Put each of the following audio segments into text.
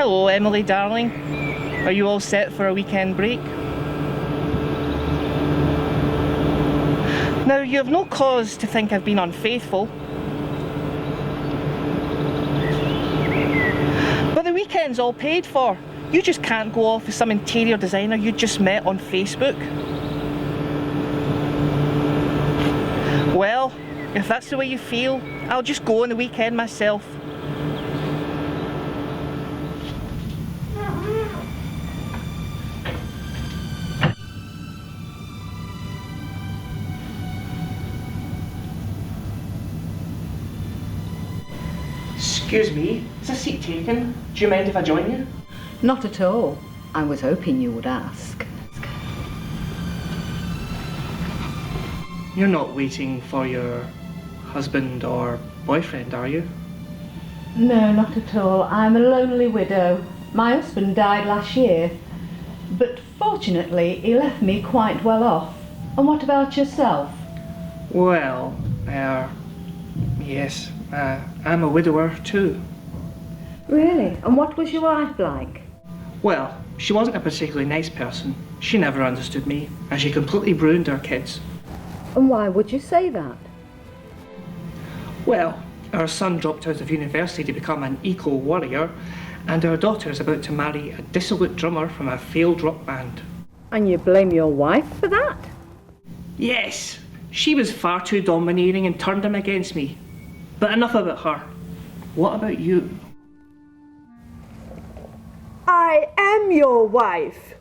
Hello, Emily, darling. Are you all set for a weekend break? Now, you have no cause to think I've been unfaithful. But the weekend's all paid for. You just can't go off with some interior designer you just met on Facebook. Well, if that's the way you feel, I'll just go on the weekend myself. Excuse me, is a seat taken? Do you mind if I join you? Not at all. I was hoping you would ask. You're not waiting for your husband or boyfriend, are you? No, not at all. I'm a lonely widow. My husband died last year, but fortunately he left me quite well off. And what about yourself? Well, yes, I'm a widower too. Really? And what was your wife like? Well, she wasn't a particularly nice person. She never understood me, and she completely ruined our kids. And why would you say that? Well, our son dropped out of university to become an eco-warrior, and our daughter is about to marry a dissolute drummer from a failed rock band. And you blame your wife for that? Yes, she was far too domineering and turned him against me. But enough about her. What about you? I am your wife.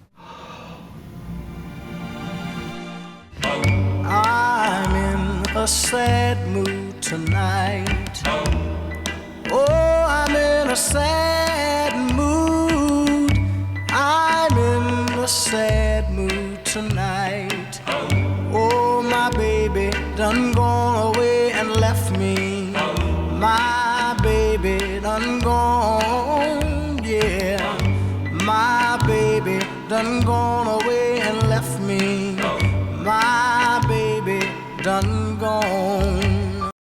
I'm in a sad mood tonight. Oh, I'm in a sad mood. I'm in a sad mood tonight. Oh, my baby done gone away and left me. My baby done gone, yeah. My baby done gone away and left me. My baby done gone.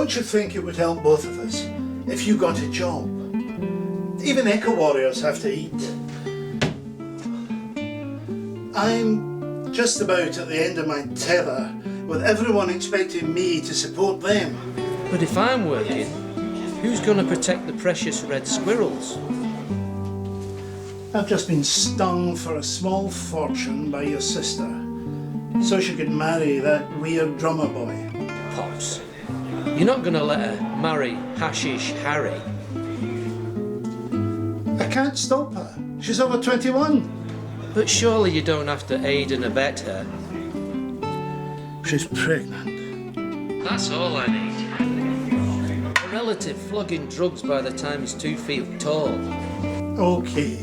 Don't you think it would help both of us if you got a job? Even eco-warriors have to eat. I'm just about at the end of my tether, with everyone expecting me to support them. But if I'm working, who's going to protect the precious red squirrels? I've just been stung for a small fortune by your sister, so she could marry that weird drummer boy. Pops, you're not going to let her marry Hashish Harry. I can't stop her. She's over 21. But surely you don't have to aid and abet her. She's pregnant. That's all I need. A relative flogging drugs by the time he's 2 feet tall. Okay.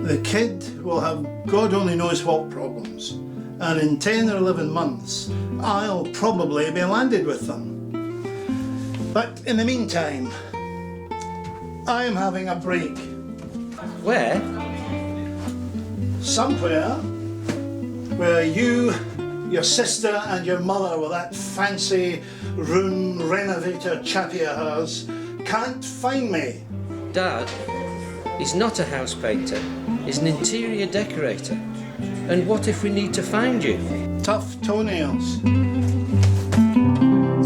The kid will have God only knows what problems, and in 10 or 11 months, I'll probably be landed with them. But in the meantime, I am having a break. Where? Somewhere where you, your sister and your mother with that fancy room renovator chappie of hers can't find me. Dad, he's not a house painter. He's an interior decorator. And what if we need to find you? Tough toenails.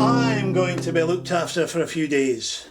I'm going to be looked after for a few days.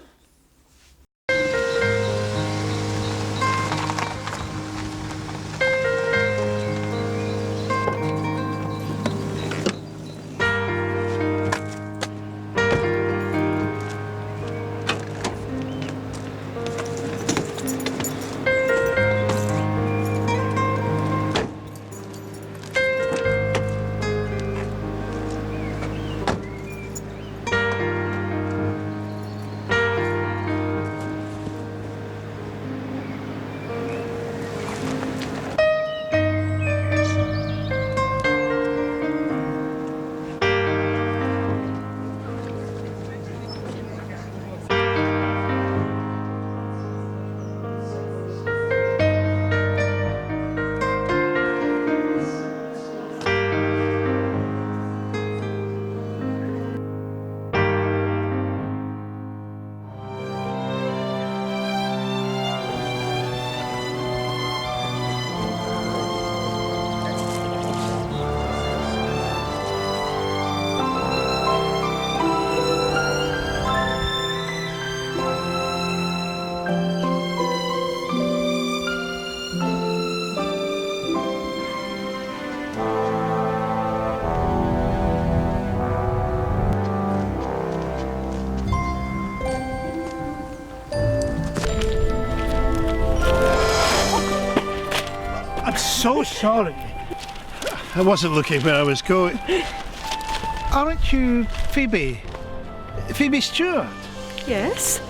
So sorry. I wasn't looking where I was going. Aren't you Phoebe? Phoebe Stewart? Yes.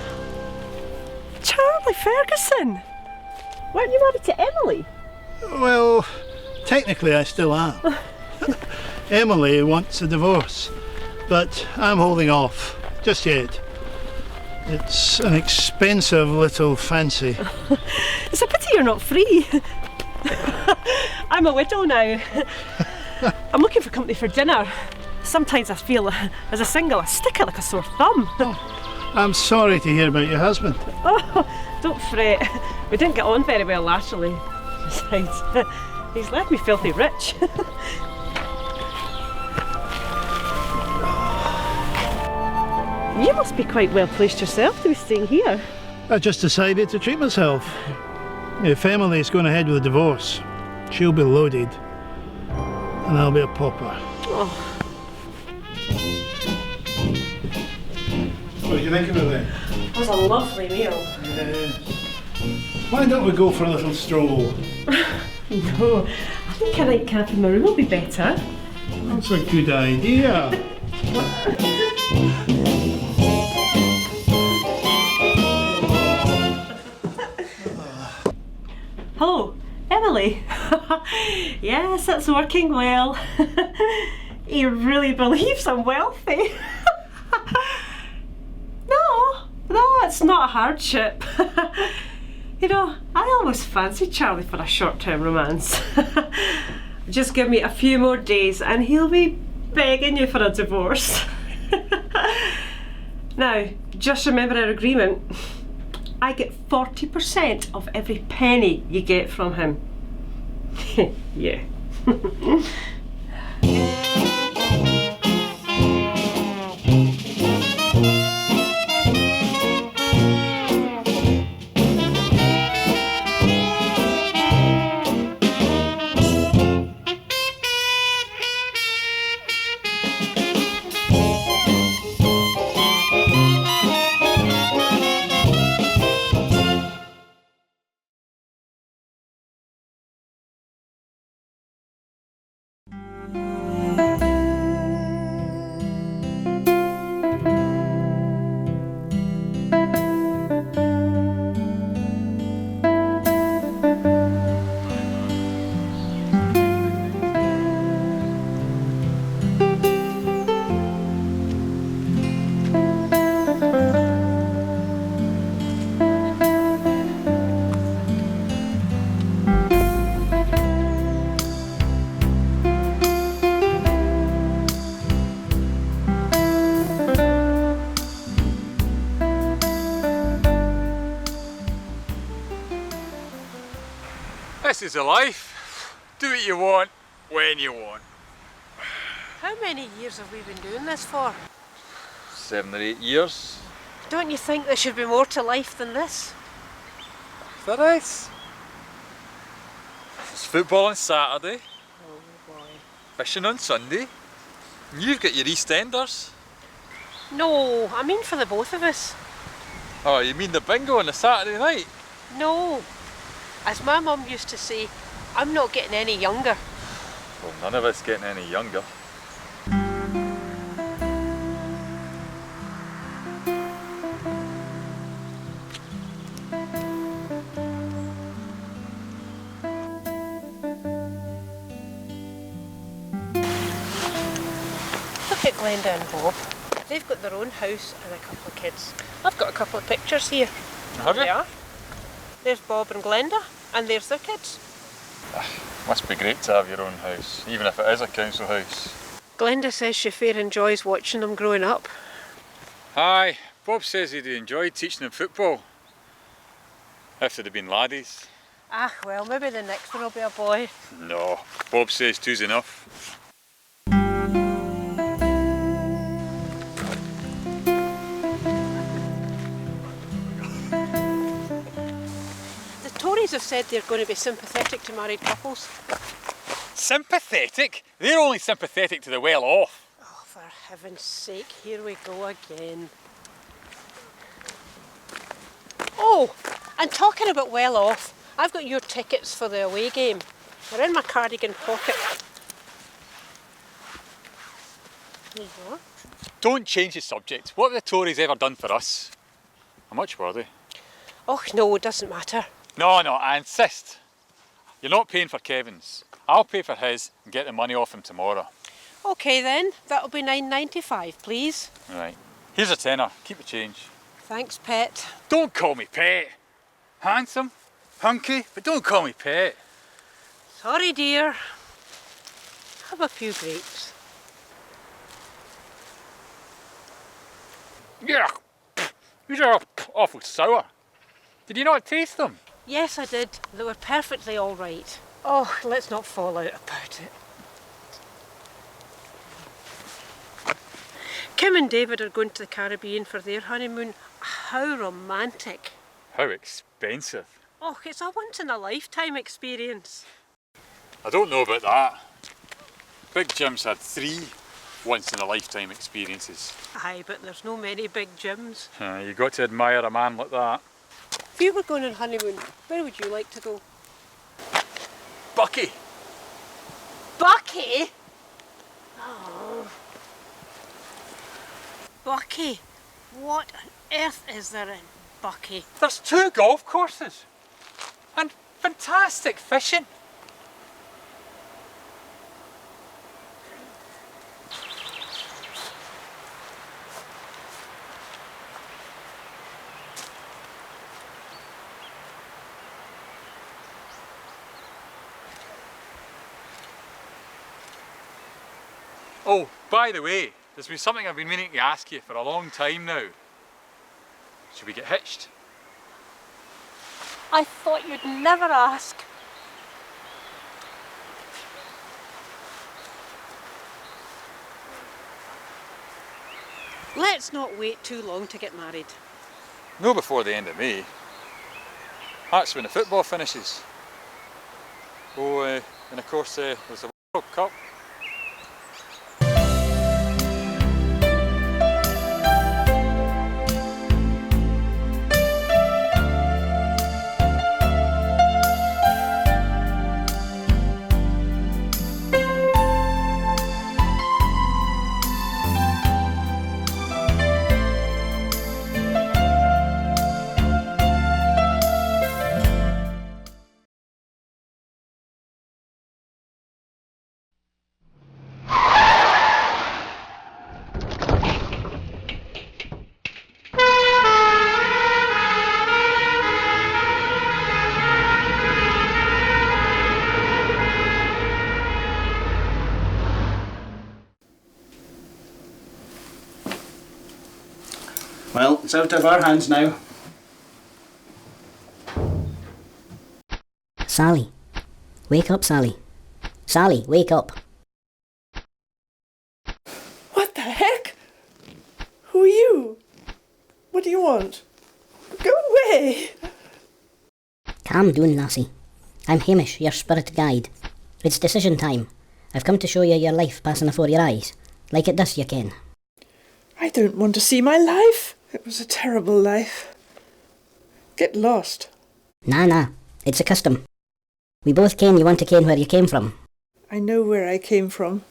Charlie Ferguson. Weren't you married to Emily? Well, technically I still am. Emily wants a divorce, but I'm holding off. Just yet. It's an expensive little fancy. It's a pity you're not free. I'm a widow now. I'm looking for company for dinner. Sometimes I feel, as a single, I stick it like a sore thumb. Oh, I'm sorry to hear about your husband. Oh, don't fret. We didn't get on very well latterly. Besides, he's left me filthy rich. You must be quite well placed yourself to be staying here. I just decided to treat myself. If Emily's going ahead with a divorce, she'll be loaded, and I'll be a pauper. Oh. What do you think about that? It was a lovely meal. Yes. Why don't we go for a little stroll? No, I think a nightcap in my room will be better. That's a good idea. Hello, Emily. Yes, it's working well. He really believes I'm wealthy. No, it's not a hardship. You know, I always fancied Charlie for a short-term romance. Just give me a few more days and he'll be begging you for a divorce. Now, just remember our agreement. I get 40% of every penny you get from him. Yeah. This is a life. Do what you want, when you want. How many years have we been doing this for? 7 or 8 years. Don't you think there should be more to life than this? There is. There's football on Saturday, Oh boy. fishing on Sunday, and you've got your EastEnders. No, I mean for the both of us. Oh, you mean the bingo on the Saturday night? No. As my mum used to say, I'm not getting any younger. Well, none of us getting any younger. Look at Glenda and Bob. They've got their own house and a couple of kids. I've got a couple of pictures here. Have you? There they are. There's Bob and Glenda, and there's their kids. Must be great to have your own house, even if it is a council house. Glenda says she fair enjoys watching them growing up. Aye, Bob says he'd enjoyed teaching them football. If they'd have been laddies. Ah, well, maybe the next one will be a boy. No, Bob says two's enough. The Tories have said they're going to be sympathetic to married couples. Sympathetic? They're only sympathetic to the well-off. Oh, for heaven's sake, here we go again. Oh, and talking about well off, I've got your tickets for the away game. They're in my cardigan pocket. There you go. Don't change the subject. What have the Tories ever done for us? How much were they? Oh no, it doesn't matter. No, I insist. You're not paying for Kevin's. I'll pay for his and get the money off him tomorrow. Okay then, that'll be £9.95, please. Right. Here's a tenner. Keep the change. Thanks, pet. Don't call me pet. Handsome, hunky, but don't call me pet. Sorry, dear. Have a few grapes. Yeah, these are awful sour. Did you not taste them? Yes, I did. They were perfectly all right. Oh, let's not fall out about it. Kim and David are going to the Caribbean for their honeymoon. How romantic. How expensive. Oh, it's a once-in-a-lifetime experience. I don't know about that. Big Jim's had 3 once-in-a-lifetime experiences. Aye, but there's no many big gyms. You got to admire a man like that. If you were going on honeymoon, where would you like to go? Bucky! Bucky? Oh. Bucky? What on earth is there in Bucky? There's 2 golf courses and fantastic fishing. Oh, by the way, there's been something I've been meaning to ask you for a long time now. Should we get hitched? I thought you'd never ask. Let's not wait too long to get married. No before the end of May. That's when the football finishes. Oh, and of course there's the World Cup. Well, it's out of our hands now. Sally. Wake up, Sally. Sally, wake up. What the heck? Who are you? What do you want? Go away! Calm down, lassie. I'm Hamish, your spirit guide. It's decision time. I've come to show you your life passing afore your eyes. Like it does, you ken. I don't want to see my life. It was a terrible life. Get lost. Nah, it's a custom. We both ken you want to ken where you came from. I know where I came from.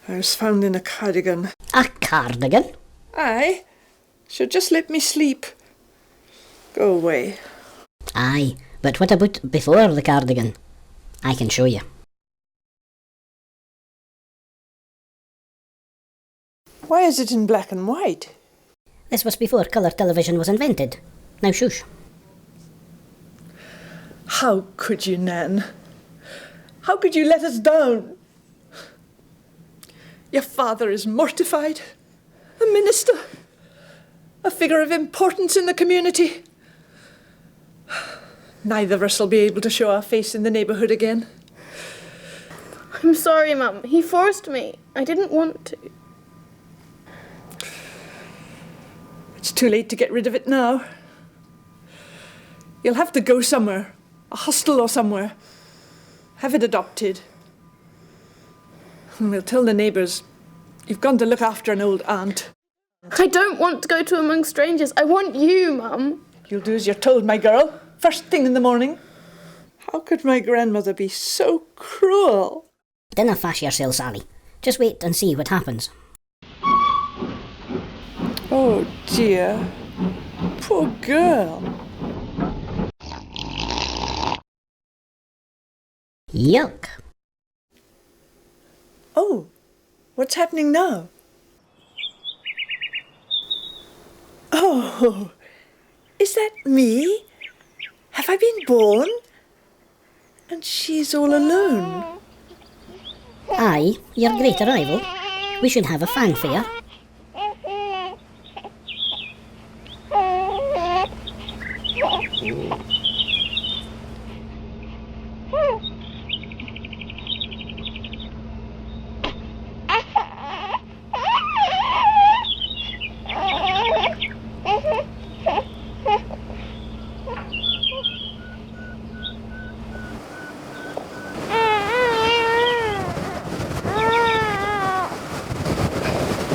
I was found in a cardigan. A cardigan? Aye. So just let me sleep. Go away. Aye, but what about before the cardigan? I can show you. Why is it in black and white? This was before colour television was invented. Now shush. How could you, Nan? How could you let us down? Your father is mortified. A minister. A figure of importance in the community. Neither of us will be able to show our face in the neighbourhood again. I'm sorry, Mum. He forced me. I didn't want to. It's too late to get rid of it now. You'll have to go somewhere. A hostel or somewhere. Have it adopted. And we'll tell the neighbours you've gone to look after an old aunt. I don't want to go to among strangers. I want you, Mum. You'll do as you're told, my girl. First thing in the morning. How could my grandmother be so cruel? Dinna fash yourself, Sally. Just wait and see what happens. Oh dear. Poor girl. Yuck. Oh, what's happening now? Oh, is that me? Have I been born? And she's all alone. Aye, your great arrival. We should have a fanfare.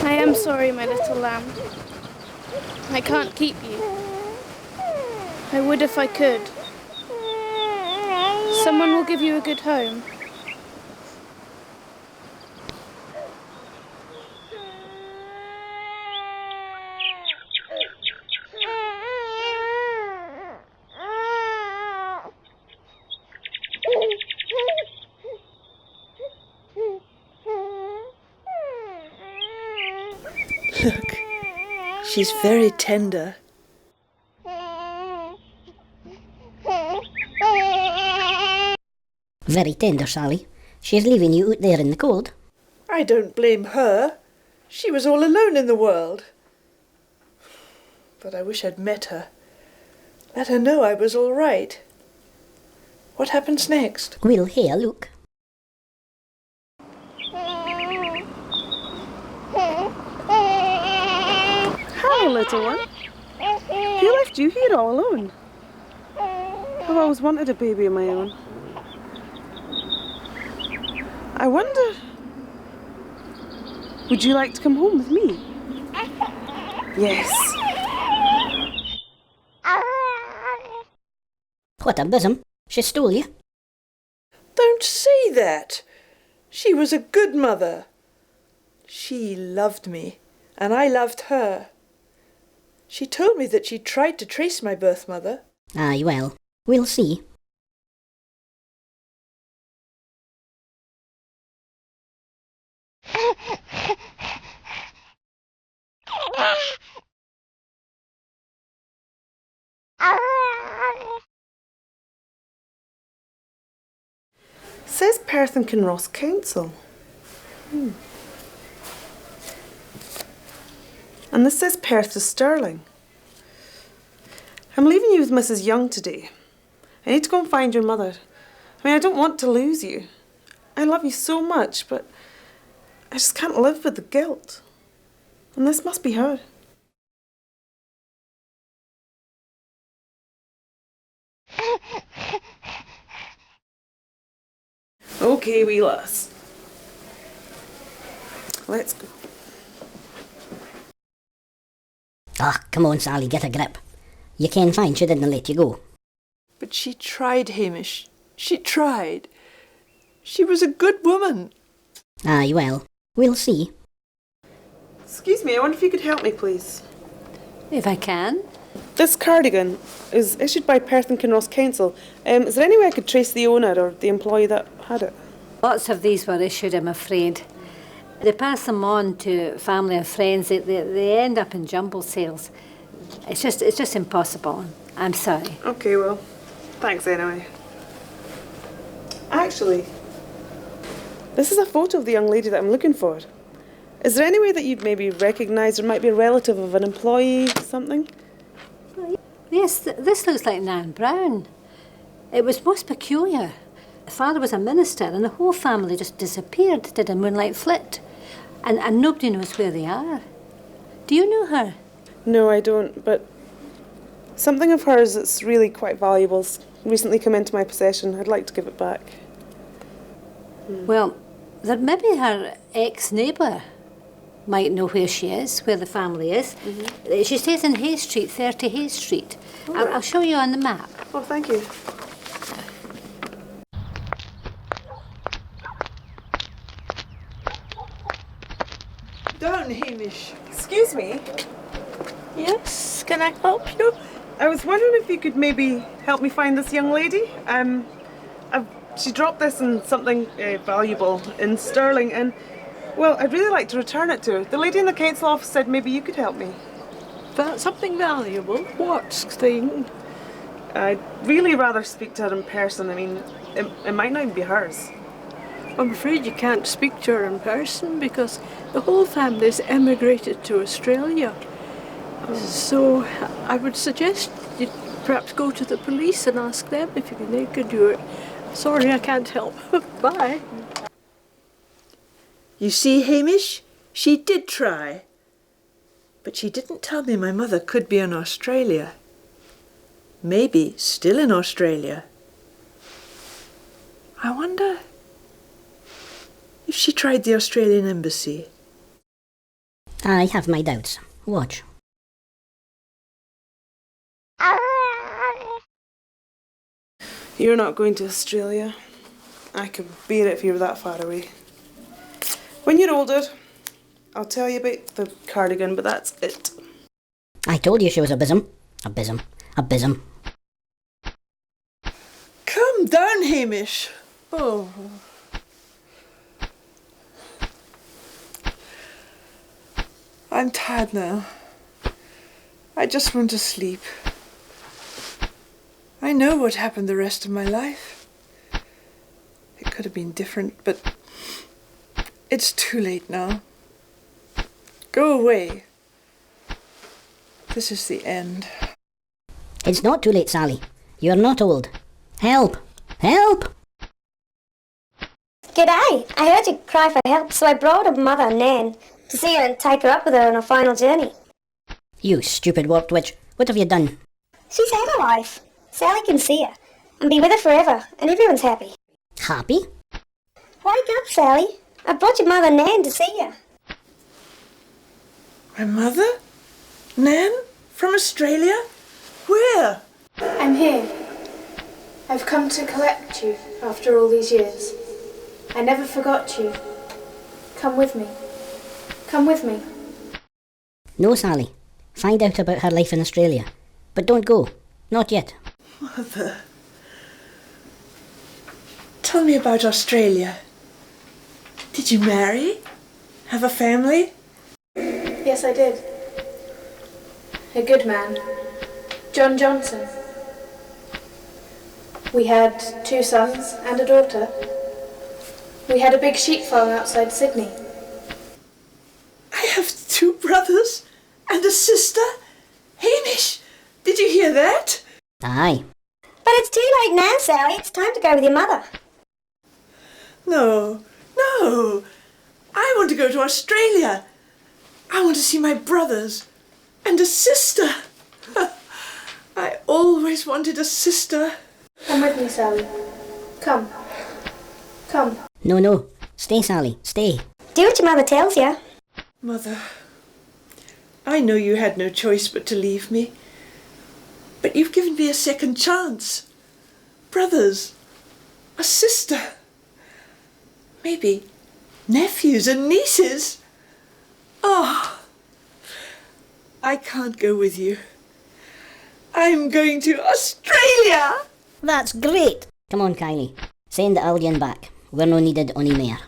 I am sorry, my little lamb. I can't keep you. I would if I could. Someone will give you a good home. Look, she's very tender. Very tender, Sally. She's leaving you out there in the cold. I don't blame her. She was all alone in the world. but I wish I'd met her. Let her know I was all right. What happens next? We'll hear a look. Hi, little one. Who left you here all alone? I've always wanted a baby of my own. I wonder, would you like to come home with me? Yes. What a bizzum. She stole you. Don't say that. She was a good mother. She loved me, and I loved her. She told me that she tried to trace my birth mother. Aye, well, we'll see. Says Perth and Kinross Council. And this says Perth to Stirling. I'm leaving you with Mrs. Young today. I need to go and find your mother. I mean, I don't want to lose you. I love you so much, but I just can't live with the guilt. And this must be her. Okay, wee lass. Let's go. Ah, come on, Sally, get a grip. You can find she didn't let you go. But she tried, Hamish. She tried. She was a good woman. Aye, well, we'll see. Excuse me, I wonder if you could help me, please. If I can. This cardigan is issued by Perth and Kinross Council. Is there any way I could trace the owner or the employee that had it? Lots of these were issued, I'm afraid. They pass them on to family and friends. They end up in jumble sales. It's just impossible. I'm sorry. Okay, well, thanks anyway. Actually, this is a photo of the young lady that I'm looking for. Is there any way that you'd maybe recognise or might be a relative of an employee, something? Yes, this looks like Nan Brown. It was most peculiar. The father was a minister and the whole family just disappeared, did a moonlight flit. And nobody knows where they are. Do you know her? No, I don't, but something of hers that's really quite valuable has recently come into my possession. I'd like to give it back. Well, that maybe her ex-neighbour might know where she is, where the family is. She stays in Hay Street, 30 Hay Street. I'll show you on the map. Oh, thank you. Down, Hamish. Excuse me. Yes, can I help you? I was wondering if you could maybe help me find this young lady. She dropped this in something valuable in Stirling, and well, I'd really like to return it to her. The lady in the council office said maybe you could help me. Something valuable? What thing? I'd really rather speak to her in person. I mean, it might not even be hers. I'm afraid you can't speak to her in person because the whole family's emigrated to Australia. So I would suggest you perhaps go to the police and ask them if they could do it. Sorry, I can't help. Bye. You see, Hamish, she did try. But she didn't tell me my mother could be in Australia. Maybe still in Australia. I wonder if she tried the Australian embassy. I have my doubts. Watch. You're not going to Australia. I could bear it if you were that far away. When you're older, I'll tell you about the cardigan, but that's it. I told you she was a bizzum. A bizzum. A bizzum. Calm down, Hamish. Oh. I'm tired now. I just want to sleep. I know what happened the rest of my life. It could have been different, but it's too late now. Go away. This is the end. It's not too late, Sally. You're not old. Help! Help! G'day! I heard you cry for help, so I brought up Mother Nan to see her and take her up with her on her final journey. You stupid warped witch. What have you done? She's had a life. Sally can see her and be with her forever, and everyone's happy. Happy? Wake up, Sally. I brought your Mother Nan to see you. My mother? Nan? From Australia? Where? I'm here. I've come to collect you after all these years. I never forgot you. Come with me. Come with me. No, Sally. Find out about her life in Australia. But don't go. Not yet. Mother. Tell me about Australia. Did you marry? Have a family? Yes, I did. A good man. John Johnson. We had 2 sons and a daughter. We had a big sheep farm outside Sydney. I have 2 brothers and a sister. Hamish, did you hear that? Aye. But it's too late now, Sally. It's time to go with your mother. No. I want to go to Australia. I want to see my brothers and a sister. I always wanted a sister. Come with me, Sally. Come. Come. No. Stay, Sally. Stay. Do what your mother tells you. Mother, I know you had no choice but to leave me. But you've given me a second chance. Brothers. A sister. Maybe nephews and nieces. Oh, I can't go with you. I'm going to Australia. That's great. Come on, Kylie. Send the alien back. We're no needed ony mair.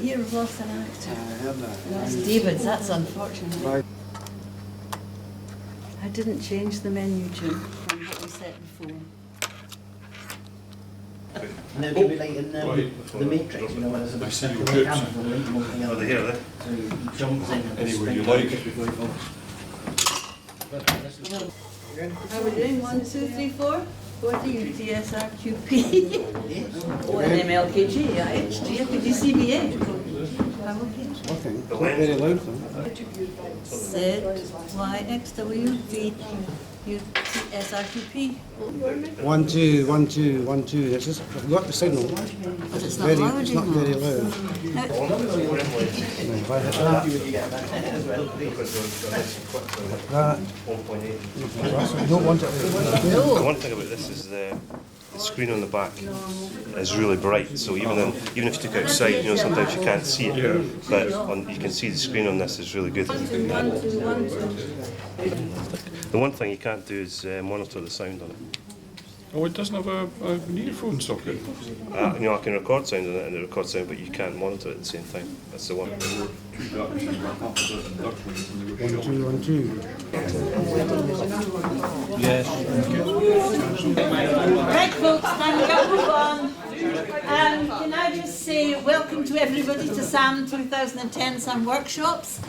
You've lost an actor. That's David's, that's unfortunate. I didn't change the menu, Jim, from what we said before. Now, do we like in the Matrix, you know, when there's a see big your camera tips. going into the Oh, they're here, then. So he jumps in and Anywhere you springs like. just before he falls. How are we doing? 1, 2, 3, 4? What do you? TSRQP? Oh, and MLKG, IHG, PGCBA. I'm okay. Nothing. Not very loud though. Z, Y, X, W, V, U, T, S, R, Q, P. 1, 2, 1, 2, 1, 2. It's just, I've got the signal. But it's not very, loud it's not very loud. No, If I hit that, that, you don't want it. The one thing about this is the screen on the back is really bright, so even if you took it outside, you know, sometimes you can't see it, but you can see the screen on this is really good. The one thing you can't do is monitor the sound on it. Oh, it doesn't have an earphone socket? You know, I can record sound on it and it records sound, but you can't monitor it at the same time. That's the one. 1, 2, 1, 2. Yes. Right, folks, time to go move on. Can I just say welcome to everybody to SAM 2010 SAM Workshops.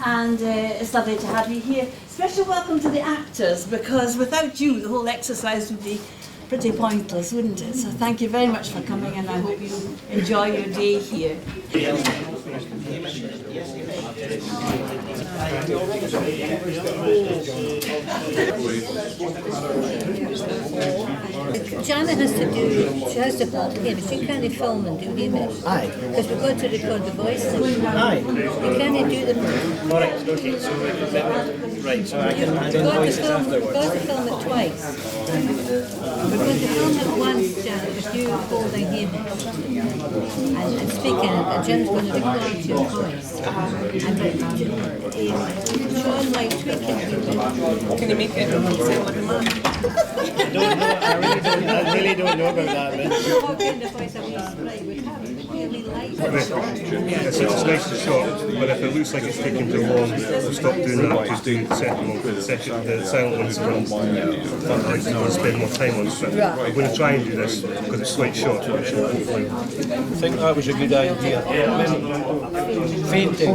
And it's lovely to have you here. Special welcome to the actors, because without you the whole exercise would be pretty pointless, wouldn't it? So thank you very much for coming, and I hope you enjoy your day here. Janet has to do, she has to hold here, but she can't film and do emails. Aye. Because we've got to record the voices. Aye. You can't do them. Alright, okay, so right, so I can add in voices afterwards. We've got to film it twice. We're going to film it once, Janet, with you holding Hamish and speaking, and Janet's going to record your voice. And Sean might tweak it. Can you make it sound like a man? I really don't know about that bit. What kind of voice are we right? We have really light. It's nice to stop, but if it looks like it's taking too long, we'll stop doing that, just do the second one, the silent ones comes. I like to spend more time on it, but I'm going to try and do this because it's quite short. I think that was a good idea. Fainting.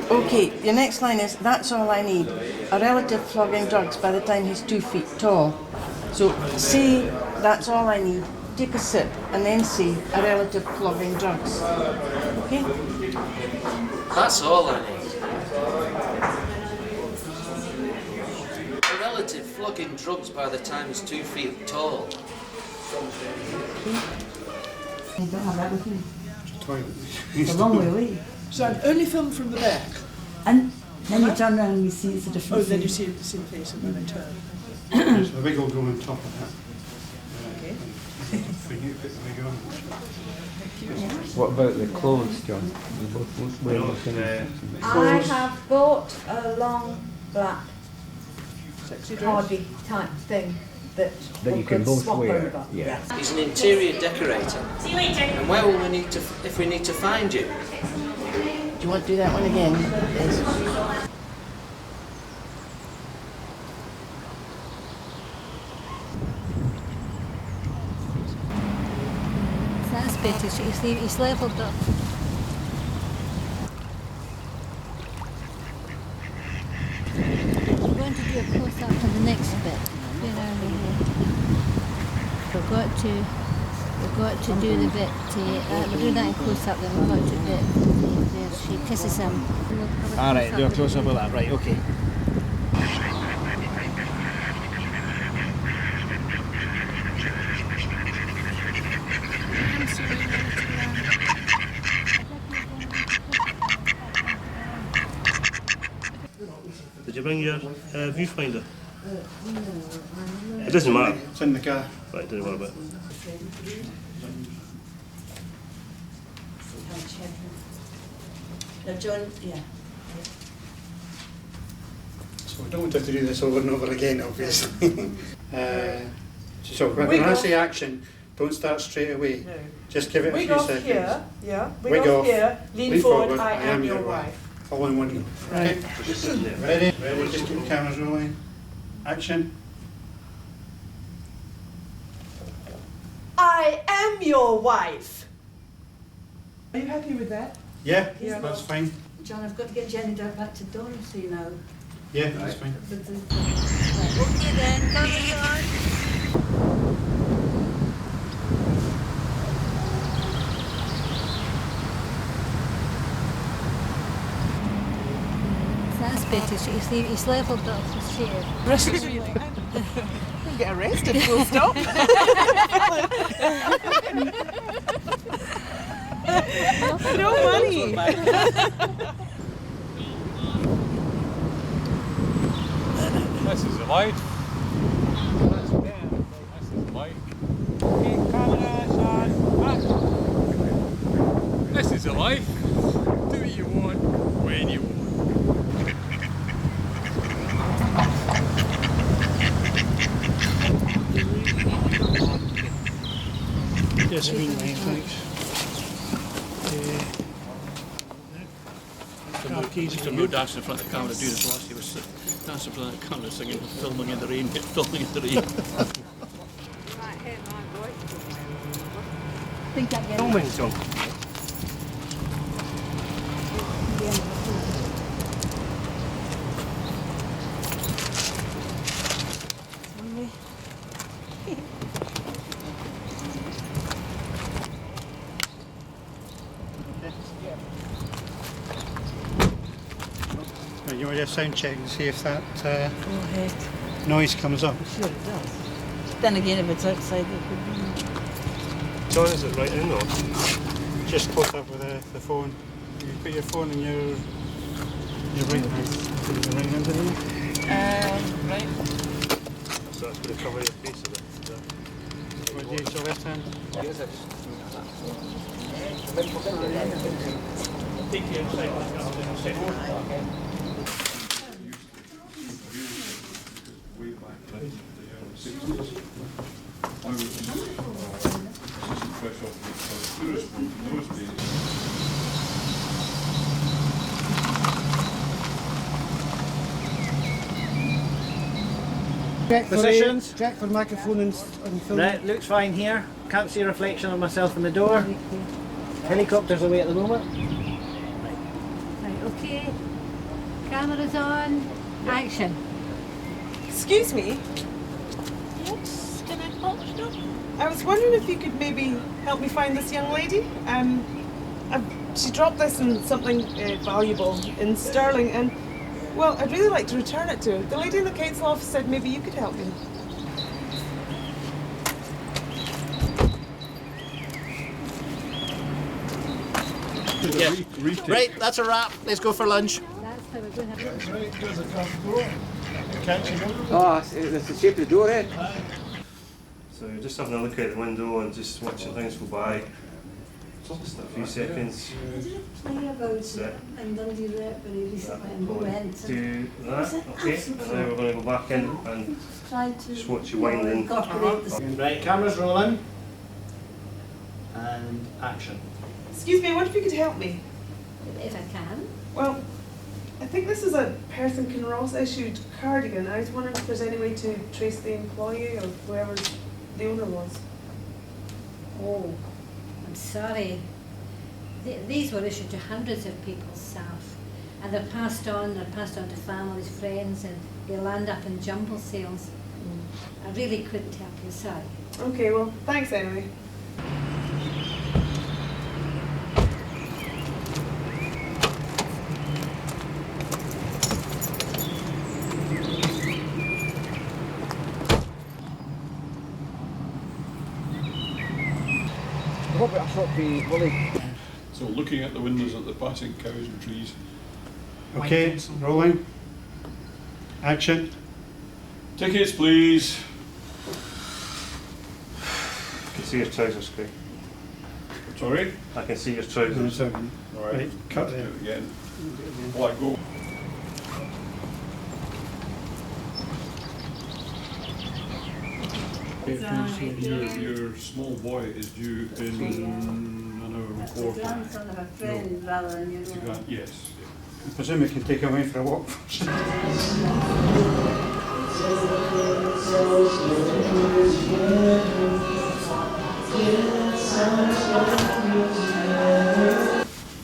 Okay, your next line is, that's all I need. A relative flogging drugs by the time he's 2 feet tall. So say, that's all I need, take a sip, and then say, a relative flogging drugs. Okay? That's all I need. A relative flogging drugs by the time he's 2 feet tall. You don't have that with you. It's a long way away. So I've only filmed from the back. And then you turn around and you see it's a different Oh, then you face. see the same face and then I turn. So the wig will go on top of that. Okay. For you, put the wig on. What about the clothes, John? You both wear the same. I have bought a long black Sexy dress. hardy type thing that you can both wear. Yeah. He's an interior decorator. See you later. And where will we need to, if we need to find you? Do you want to do that one again? Yes. That's better. He's levelled up. We're going to do a close-up for the next bit. Where are we here? We've got to do the bit. We'll do that in close-up. Then we've got to do it. There, she kisses him. All right, do a close-up of that. Right, okay. Did you bring your viewfinder? It doesn't matter. It's in the car. Right, don't worry about it. Now, John, yeah. So we don't want to have to do this over and over again, obviously. So when I say action, don't start straight away. No. Just give it a Wig few off seconds. here, yeah. Wig off. Here, lean forward, I am your wife. All in one go. Okay. Ready? Ready? Just keep the cameras rolling. Action. I am your wife. Are you happy with that? Yeah, Yeah. that's fine. John, I've got to get Jenny down back to Dorothy now. Yeah, that's fine. Okay then, carry on. That's better. He's levelled up his chair. You'll get arrested, full stop. No money. This is life. This is life. This is a life. Do what you want, when you want. Yes, thanks. Mr. Moore dancing in front of the camera doing this last. He was dancing in front of the camera singing, filming in the rain, filming in the rain. Filming, John. Right, you want to do a sound check and see if that Go ahead. noise comes up? Sure it does. Then again, if it's outside, it could be. So is it right in or? Just close up with the phone. You put your phone in your right hand. Put your right hand in there. Right. So that's going to cover your face a bit. What do you use your left hand? Take you inside. Check for Positions. check for microphone and film. Right, looks fine here. Can't see a reflection of myself in the door. Helicopter's away at the moment. Right, okay. Camera's on. Action. Excuse me. Yes, can I help you? I was wondering if you could maybe help me find this young lady. She dropped this in something valuable in Stirling, and well, I'd really like to return it to her. The lady in the council office said maybe you could help me. Yeah. Right, that's a wrap. Let's go for lunch. That's how we're going to have Oh, it's the shape of the door, eh? So you're just having a look out the window and just watching things go by. Just a few seconds. play about Set. in Dundee Rep very recently and we We'll went do that, okay, and now we're going to go back in and tried to just watch you wind in. incorporate the Right, camera's rolling. And action. Excuse me, I wonder if you could help me. if I can. Well, I think this is a Perth and Kinross issued cardigan. I was wondering if there's any way to trace the employee or whoever the owner was. Oh, I'm sorry. These were issued to hundreds of people's staff, and they're passed on to families, friends, and they land up in jumble sales. I really couldn't help you, sorry. Okay, well, thanks anyway. So looking at the windows at the passing cows and trees. Okay, rolling. Action. Tickets, please. I can see your trousers, Craig. Sorry? I can see your trousers. All right. Right, cut there. Again. Let go. Your small boy is due in an hour and a That's the quarter. grandson of a friend rather than your own. Yes. I presume you can take him away for a walk first.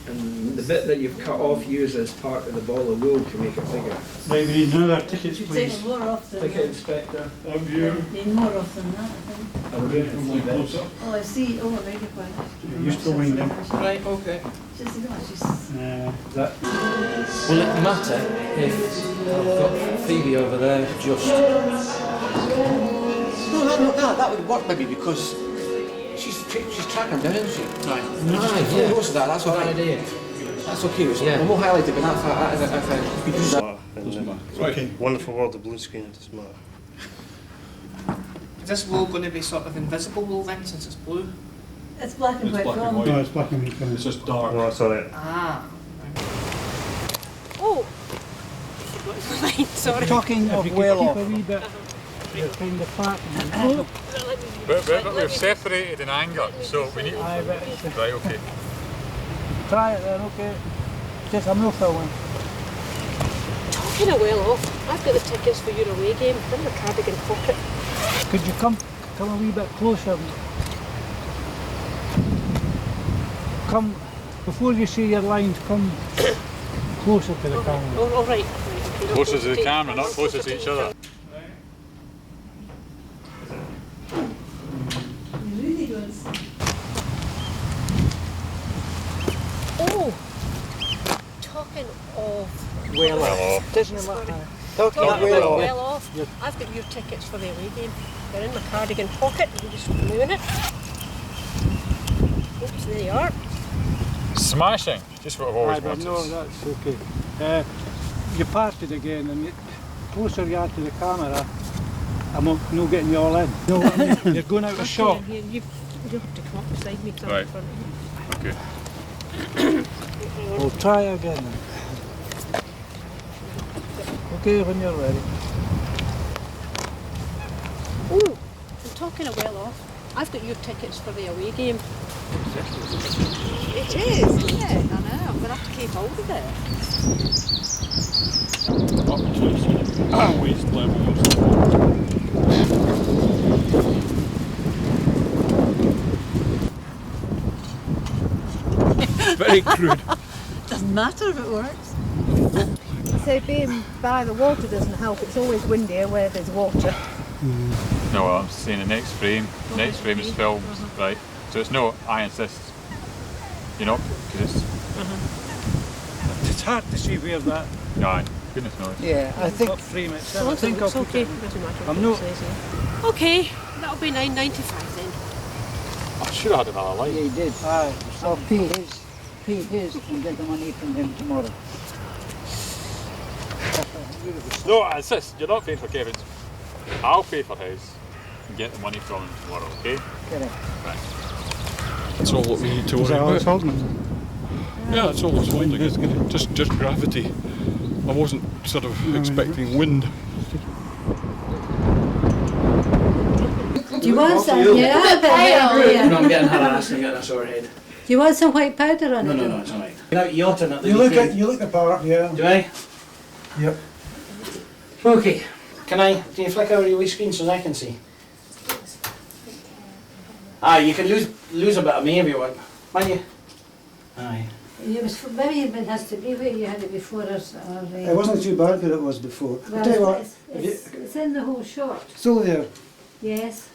And the bit that you've cut off, use as part of the ball of wool to make it bigger. Right, we need another tickets, You please. take more off than Ticket inspector. Have you? Need more off than that, I think. Are we going to come one closer? Oh, I see. Oh, I beg your pardon. You're still winding. Right, okay. Just, you know, just That. Will it matter if I've got Phoebe over there just... No, that would work maybe because she's tracking him down, isn't she? Right. Aye, yeah. Most of that, that's all right. idea. That's okay, so Yeah. we'll highlight it, but that's if we do that. Doesn't matter. Okay. Wonderful world of blue screen, it doesn't matter. Is this wool going to be sort of invisible wool then, since it's blue? it's black and It's white black and film. white. No, it's black and white film. It's just dark. No, it's alright. Ah. Oh! Fine, sorry. Talking of well off. a wee bit behind the flat. But we've separated in anger, so we need... Aye, but Right, okay. try it then, okay. Just a more filming. Talking of well off, I've got the tickets for your away game in the cardigan pocket. Could you come a wee bit closer? Come, before you see your lines, come closer to the camera. Oh, all right. Okay, Closer to the camera, not closer to each other. Really good. Oh! talking of... Well off. Doesn't matter. Talking well off. I've got your tickets for the away game. They're in my cardigan pocket. You just moving it. Oops, there you are. Smashing. Just what I've always wanted. No, that's okay. You parted again, and the closer you are to the camera, I'm not getting you all in. You know what I mean? You're going out of shot. You have to come up beside me. Right. Okay. We'll try again. Okay, when you're ready. Oh, I'm talking a well off. I've got your tickets for the away game. It is, isn't it? I know, I'm going to have to keep hold of it. Up to waist level. Very crude. Doesn't matter if it works. So being by the water doesn't help. It's always windier where there's water. No, well, I'm saying the next frame. The next frame is filmed, right? So it's no, I insist. You know, because it's... It's hard to see where that... Aye, goodness knows. Yeah, I think... Frame it. I think I'll put okay. it in. Doesn't matter I'm what not... it says. Okay, that'll be £9.95 then. I should have had another light. Yeah, he did. Aye, I'll pay his and get the money from him tomorrow. No, I insist. You're not paying for Kevin's. I'll pay for his and get the money from him tomorrow, okay? Correct. Right. That's all that we need to Is worry that all it's about. holding? Yeah, that's all it's holding. It's just gravity. I wasn't sort of expecting wind. Do you want some? Yeah, I'm getting harassed and getting a sore head. Do you want some white powder on it? No, it's alright. You're out yachting at the You weekend. look the part, yeah. Do I? Yep. Okay. Can you flick over your wee screen so I can see? You can lose a bit of me if you want. Might you? Aye. Maybe it has to be where you had it before us. It wasn't too bad where it was before. Well, I tell you what, it's in the whole shot. still there. Yes.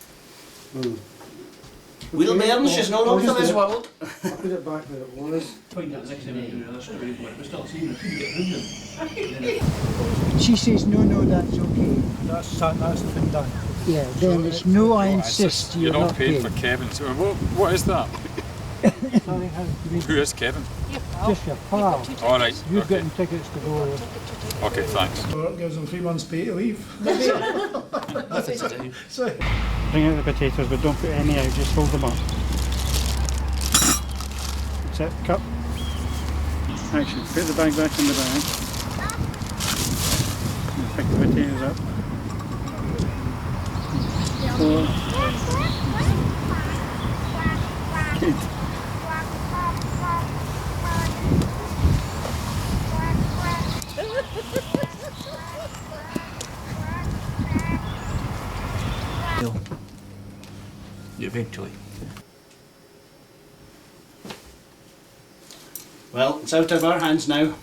We'll learn, she's no longer in this world. I'll put it back where it was. She says, no, that's okay. That's been done. Yeah, then so it's no, I insist. You're not paid for Kevin. So what is that? Who is Kevin? Just your pal. All right. You're Okay. getting tickets to go. Okay, thanks. So it gives them 3 months pay to leave. Nothing to do. Bring out the potatoes, but don't put any out, just hold them up. That's it, cut. Action, put the bag back in the bag. And pick the potatoes up. 4. Good. Eventually. Well, it's out of our hands now.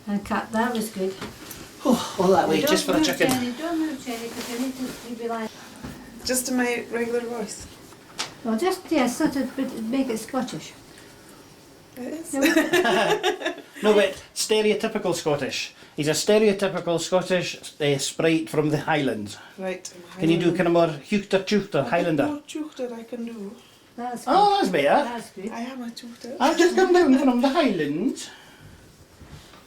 And cut, that was good. All that way, just for a chicken. Jenny, don't move, Jenny, because you need to be like... Just in my regular voice. Well, just, sort of make it Scottish. It is. No, but stereotypical Scottish. He's a stereotypical Scottish sprite from the Highlands. Right. Can you do kind of more Hugter Highlander? More Júchtar I can do. That's good. Oh, that's better. That's good. I am a Júchtar. I've just come down from the Highlands.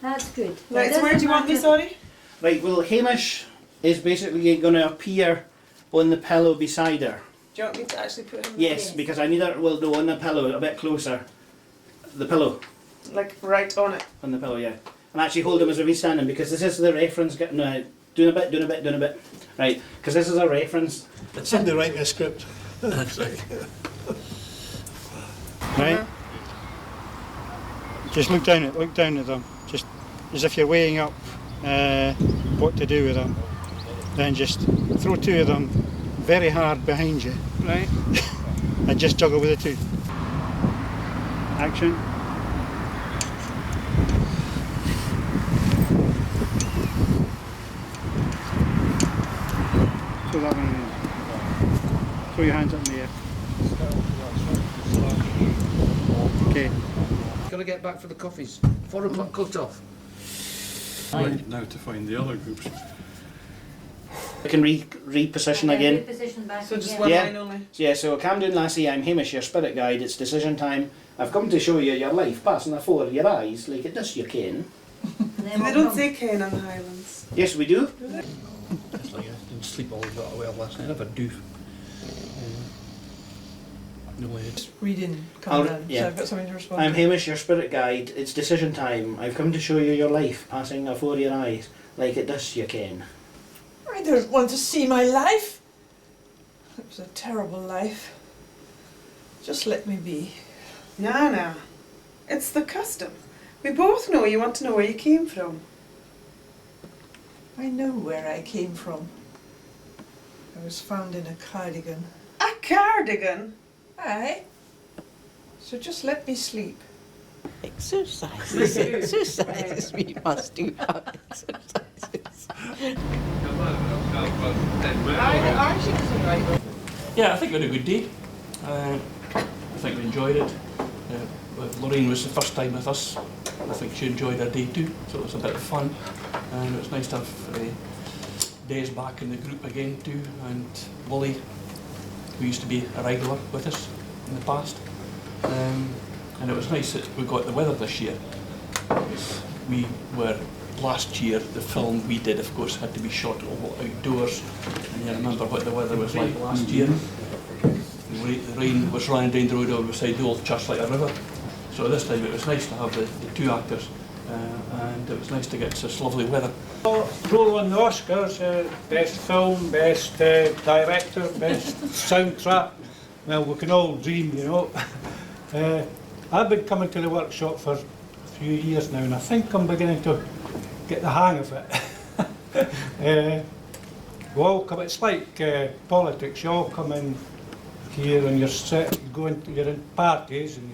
That's good. Right, so where do you want me, sorry? Right, well, Hamish is basically going to appear on the pillow beside her. Do you want me to actually put him? Yes, because I need her, well, no, on the pillow, a bit closer. The pillow. Like right on it. On the pillow, yeah. And actually hold him as if he's standing, because this is the reference. No, doing a bit. Right, because this is a reference. Somebody write me a script. Right? Just look down at them. Just as if you're weighing up what to do with them. Then just throw 2 of them very hard behind you. Right? And just juggle with the 2. Action. Throw that one in. Throw your hands up in the air. Okay. Got to get back for the coffees. 4 o'clock cut off. Right, now to find the other groups. I can reposition again. Reposition back So just again. one Yeah. line only. Yeah, so Come Down Lassie, I'm Hamish, your spirit guide, it's decision time. I've come to show you your life passing afore your eyes, like it does your ken. They don't say Ken on the Highlands. Yes, we do. It's like I didn't sleep all that well last night. I never do. No, it's Reading, I'll- come down. yeah. So I've got something to respond I'm to. Hamish, your spirit guide, it's decision time. I've come to show you your life passing afore your eyes, like it does your ken. I don't want to see my life. It was a terrible life. Just let me be. Nah. It's the custom. We both know you want to know where you came from. I know where I came from. I was found in a cardigan. A cardigan? Aye. So just let me sleep. Exercises, exercises. We must do our exercises. Yeah, I think we had a good day. I think we enjoyed it. Lorraine was the first time with us. I think she enjoyed her day too, so it was a bit of fun. And it was nice to have Des back in the group again too, and Wally, who used to be a regular with us in the past. And it was nice that we got the weather this year. We were, last year, the film we did, of course, had to be shot all outdoors. And you remember what the weather was like last year. The rain was running down the road over beside the old church like a river. So this time it was nice to have the 2 actors, and it was nice to get this lovely weather. Role on the Oscars, best film, best director, best soundtrack. Well, we can all dream, you know. I've been coming to the workshop for a few years now, and I think I'm beginning to get the hang of it. We all come, it's like politics, you all come in here and you're in parties and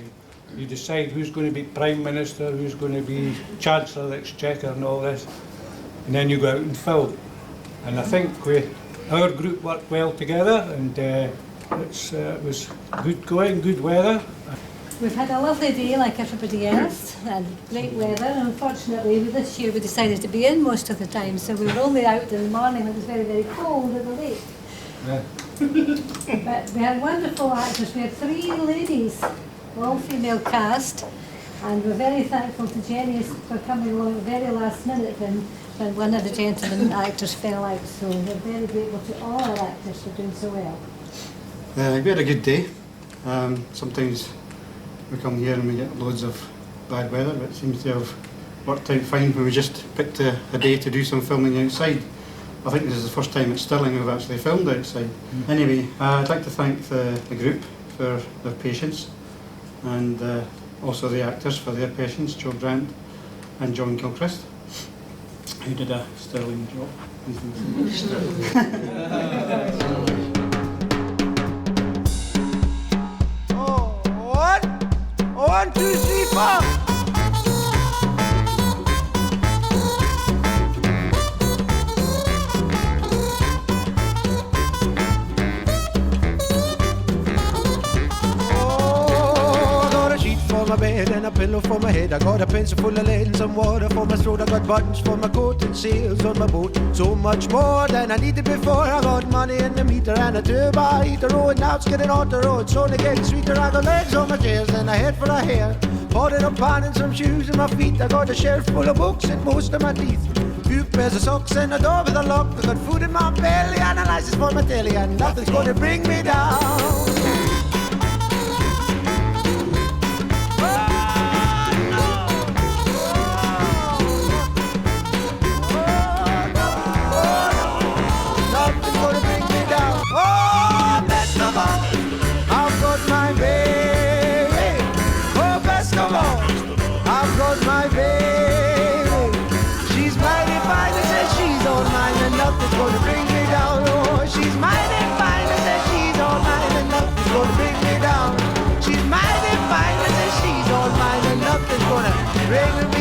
you decide who's going to be Prime Minister, who's going to be Chancellor of the Exchequer and all this, and then you go out and film. And I think our group worked well together, and it was good going, good weather. We've had a lovely day like everybody else, and great weather. Unfortunately, this year we decided to be in most of the time, so we were only out in the morning. It was very, very cold at the lake. Yeah. But we had wonderful actors. We had 3 ladies, all female cast, and we're very thankful to Jenny for coming along at the very last minute when one of the gentlemen actors fell out. So we're very grateful to all our actors for doing so well. We had a good day. Sometimes we come here and we get loads of bad weather, but it seems to have worked out fine when we just picked a day to do some filming outside. I think this is the first time at Stirling we've actually filmed outside. Anyway, I'd like to thank the group for their patience, and also the actors for their patience, Joe Grant and John Gilchrist, who did a sterling job. One, two, three, four. My bed and a pillow for my head. I got a pencil full of lead and some water for my throat. I got buttons for my coat and sails on my boat. So much more than I needed before. I got money in the meter and a turbo heater. Oh, and now it's getting on the road. It's only getting sweeter. I got legs on my chairs and a head for a hair. Bought it a pan and some shoes on my feet. I got a shelf full of books and most of my teeth. Few pairs of socks and a door with a lock. I got food in my belly and a license for my telly, and nothing's gonna bring me down. My baby, she's mighty fine and says she's all mine, and nothing's gonna bring me down. Oh, she's mighty fine and says she's all mine, and nothing's gonna bring me down. She's mighty fine and says she's all mine, and nothing's gonna bring me